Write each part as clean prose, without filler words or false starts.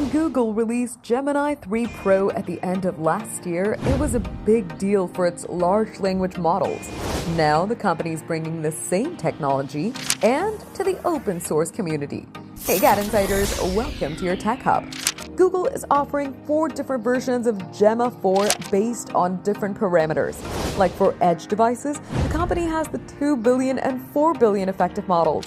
When Google released Gemini 3 Pro at the end of last year, it was a big deal for its large language models. Now, the company is bringing the same technology and to the open source community. Hey, GadInsiders, welcome to your Tech Hub. Google is offering 4 different versions of Gemma 4 based on different parameters. Like for edge devices, the company has the 2 billion and 4 billion effective models.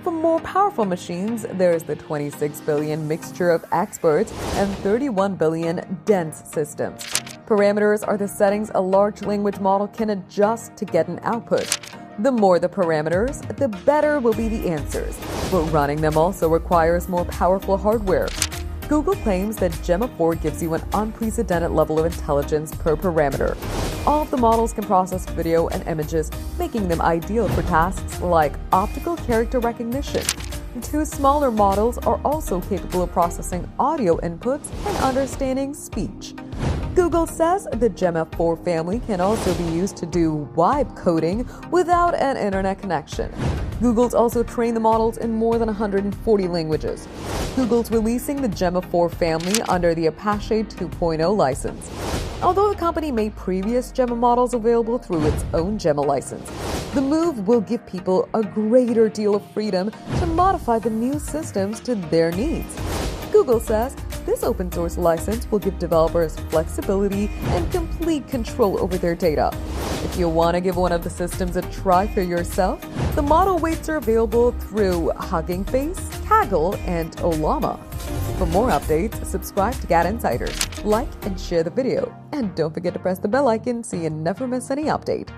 For more powerful machines, there's the 26 billion mixture of experts and 31 billion dense systems. Parameters are the settings a large language model can adjust to get an output. The more the parameters, the better will be the answers. But running them also requires more powerful hardware. Google claims that Gemma 4 gives you an unprecedented level of intelligence per parameter. All of the models can process video and images, making them ideal for tasks like optical character recognition. 2 smaller models are also capable of processing audio inputs and understanding speech. Google says the Gemma 4 family can also be used to do vibe coding without an internet connection. Google's also trained the models in more than 140 languages. Google's releasing the Gemma 4 family under the Apache 2.0 license. Although the company made previous Gemma models available through its own Gemma license, the move will give people a greater deal of freedom to modify the new systems to their needs. Google says this open source license will give developers flexibility and complete control over their data. If you want to give one of the systems a try for yourself, the model weights are available through Hugging Face, Kaggle, and Ollama. For more updates, subscribe to GadInsider, like and share the video, and don't forget to press the bell icon so you never miss any update.